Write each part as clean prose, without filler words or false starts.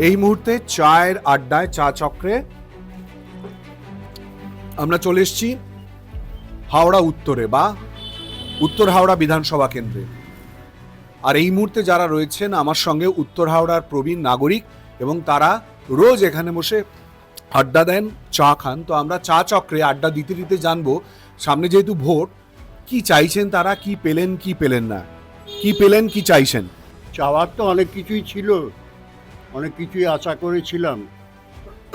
এই মুহূর্তে চায়ের আড্ডায়, চা চক্রে আমরা চলে এসেছি হাওড়া উত্তরে বা উত্তর হাওড়া বিধানসভা কেন্দ্রে। আর এই মুহূর্তে যারা রয়েছেন আমার সঙ্গে উত্তর হাওড়ার প্রবীণ নাগরিক, এবং তারা রোজ এখানে বসে আড্ডা দেন, চা খান। তো আমরা চা চক্রে আড্ডা দিতে দিতে জানবো সামনে যেহেতু ভোট, কি চাইছেন তারা, কি পেলেন কি পেলেন না, কি পেলেন কি চাইছেন। চাওয়ার তো অনেক কিছুই ছিল, অনেক কিছুই আশা করেছিলাম,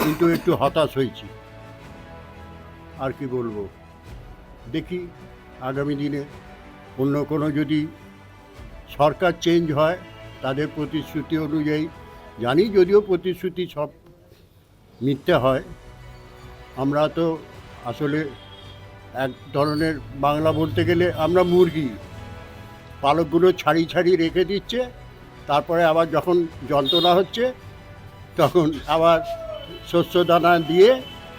কিন্তু একটু হতাশ হয়েছি। আর কি বলবো, দেখি আগামী দিনে অন্য কোনো যদি সরকার চেঞ্জ হয় তাদের প্রতিশ্রুতি অনুযায়ী, জানি যদিও প্রতিশ্রুতি সব মিথ্যে হয়। আমরা তো আসলে এক ধরনের বাংলা বলতে গেলে আমরা মুরগি, পালকগুলো ছাড়ি ছাড়ি রেখে দিচ্ছে, তারপরে আবার যখন যন্ত্রণা হচ্ছে তখন আবার শস্য দানা দিয়ে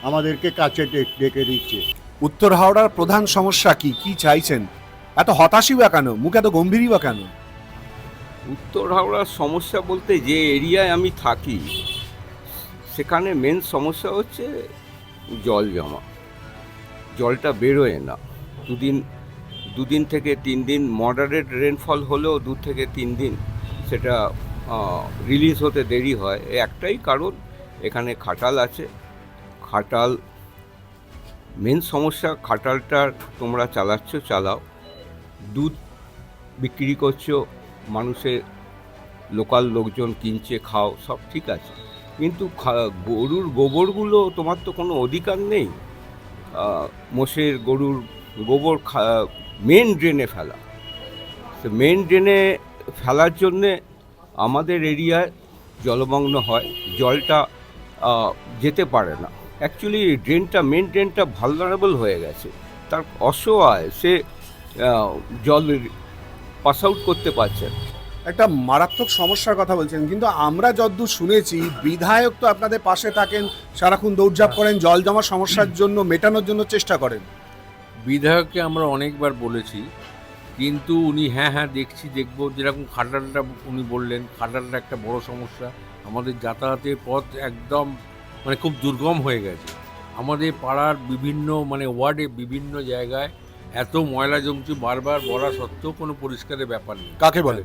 আমাদেরকে কাছে ডেকে দিচ্ছে। উত্তর হাওড়ার প্রধান সমস্যা কি, কি চাইছেন? এত হতাশই বা কেন, মুখ এত গম্ভীরই বা কেন? উত্তর হাওড়ার সমস্যা বলতে যে এরিয়ায় আমি থাকি সেখানে মেন সমস্যা হচ্ছে জল জমা। জলটা বেরোয় না, দুদিন থেকে 3 দিন মডারেট রেনফল হলেও 2 থেকে 3 দিন সেটা রিলিজ হতে দেরি হয়। একটাই কারণ, এখানে খাটাল আছে। খাটাল মেন সমস্যা। খাটালটার তোমরা চালাও, দুধ বিক্রি করছো, মানুষের লোকাল লোকজন কিনছে, খাও, সব ঠিক আছে, কিন্তু গরুর গোবরগুলো তোমার তো কোনো অধিকার নেই। মোষের গরুর গোবর মেন ড্রেনে ফেলা। তো মেন ড্রেনে ফেলার জন্যে আমাদের এরিয়ায় জলমগ্ন হয়, জলটা যেতে পারে না। অ্যাকচুয়ালি মেন ড্রেনটা ভালনারেবল হয়ে গেছে, তার অসহায়, সে জল পাস আউট করতে পারছে না। একটা মারাত্মক সমস্যার কথা বলছেন, কিন্তু আমরা যতদূর শুনেছি বিধায়ক তো আপনাদের পাশে থাকেন, সারাক্ষণ দৌড়ঝাঁপ করেন, জল জমা সমস্যার জন্য মেটানোর জন্য চেষ্টা করেন। বিধায়ককে আমরা অনেকবার বলেছি, কিন্তু উনি হ্যাঁ দেখবো। যেরকম খাটালটা উনি বললেন, খাটালটা একটা বড় সমস্যা। আমাদের যাতায়াতের পথ একদম খুব দুর্গম হয়ে গেছে। আমাদের পাড়ার বিভিন্ন ওয়ার্ডে বিভিন্ন জায়গায় এত ময়লা জমছে, বারবার বলা সত্ত্বেও কোনো পরিষ্কারের ব্যাপার নেই। কাকে বলে?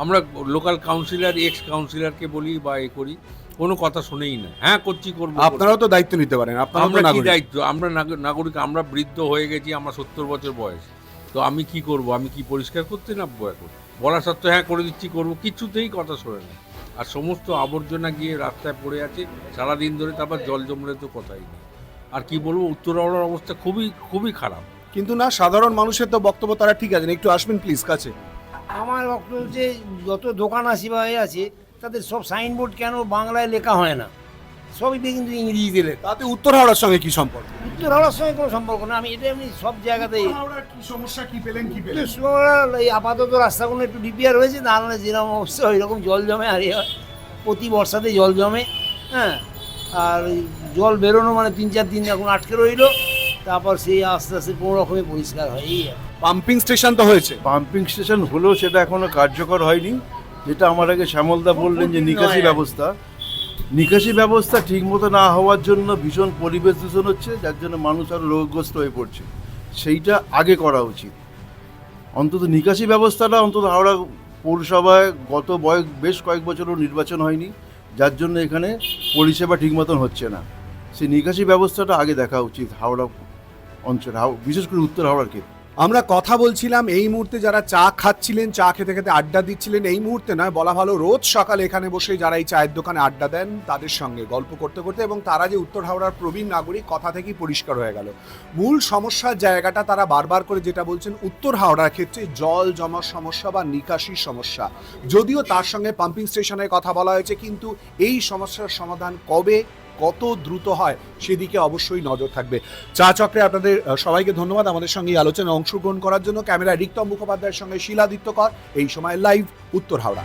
আমরা লোকাল কাউন্সিলর, এক্স কাউন্সিলরকে বলি বা করি, কোনো কথা শুনেই না। হ্যাঁ করবো। আপনারাও তো দায়িত্ব নিতে পারেন। আমরা কি দায়িত্ব? আমরা নাগরিক, আমরা বৃদ্ধ হয়ে গেছি, আমার 70 বছর বয়স। তো আমি কি করব? আমি কি পরিষ্কার করতে নামবো এখন? বলা সত্ত্বেও হ্যাঁ করে দিচ্ছি, করবো, কিছুতেই কথা শোনে না। আর সমস্ত আবর্জনা গিয়ে রাস্তায় পড়ে আছে সারাদিন ধরে, তারপর জল জমলে তো কথাই নেই। আর কি বলবো, উত্তর হাওড়ার অবস্থা খুবই খারাপ। কিন্তু না, সাধারণ মানুষের তো বক্তব্য তারা ঠিক আছেন। একটু আসবেন প্লিজ কাছে। আমার বক্তব্য যে যত দোকান আছে তাদের সব সাইনবোর্ড কেন বাংলায় লেখা হয় না, সবই কিন্তু ইংরেজিতে লেখা। তাতে উত্তর হাওড়ার সঙ্গে কি সম্পর্ক? উত্তর হাওড়ার সঙ্গে কোনো সম্পর্ক না। আমি এটা এমনি সব জায়গাতেই কি সমস্যা, কি পেলেন কি পেলেন? এই আপাতত রাস্তাগুলো একটু রিপেয়ার হয়েছে, নাহলে যেরকম অবস্থা ওই রকম জল জমে। আর প্রতি বর্ষাতে জল জমে, হ্যাঁ। আর জল বেরোনো 3-4 দিন এখন আটকে রইলো, তারপর সেই আস্তে আস্তে কোনো রকমে পরিষ্কার হয়। এই পাম্পিং স্টেশন তো হয়েছে, পাম্পিং স্টেশন হলেও সেটা এখনো কার্যকর হয়নি। যেটা আমার আগে শ্যামলদা বললেন যে নিকাশি ব্যবস্থা ঠিকমতো না হওয়ার জন্য ভীষণ পরিবেশ দূষণ হচ্ছে, যার জন্য মানুষ আরও রোগগ্রস্ত হয়ে পড়ছে। সেইটা আগে করা উচিত। অন্তত নিকাশি ব্যবস্থাটা, অন্তত হাওড়া পৌরসভায় বেশ কয়েক বছরও নির্বাচন হয়নি, যার জন্য এখানে পরিষেবা ঠিক মতন হচ্ছে না। সেই নিকাশি ব্যবস্থাটা আগে দেখা উচিত হাওড়া অঞ্চলে, বিশেষ করে উত্তর হাওড়ার ক্ষেত্রে। আমরা কথা বলছিলাম এই মুহূর্তে যারা চা খাচ্ছিলেন, চা খেতে খেতে আড্ডা দিচ্ছিলেন, এই মুহূর্তে নয় বলা ভালো, রোজ সকালে এখানে বসে যারা এই চায়ের দোকানে আড্ডা দেন তাদের সঙ্গে গল্প করতে করতে, এবং তারা যে উত্তর হাওড়ার প্রবীণ নাগরিক, কথা থেকেই পরিষ্কার হয়ে গেল মূল সমস্যার জায়গাটা। তারা বারবার করে যেটা বলছেন, উত্তর হাওড়ার ক্ষেত্রে জল জমার সমস্যা বা নিকাশির সমস্যা। যদিও তার সঙ্গে পাম্পিং স্টেশনের কথা বলা হয়েছে, কিন্তু এই সমস্যার সমাধান কবে, কত দ্রুত হয় সেদিকে অবশ্যই নজর থাকবে। চা চক্রে আপনাদের সবাইকে ধন্যবাদ আমাদের সঙ্গে এই আলোচনায় অংশগ্রহণ করার জন্য। ক্যামেরায় রিক্তম মুখোপাধ্যায়ের সঙ্গে শিলাদিত্য কর। এই সময় লাইভ উত্তর হাওড়া।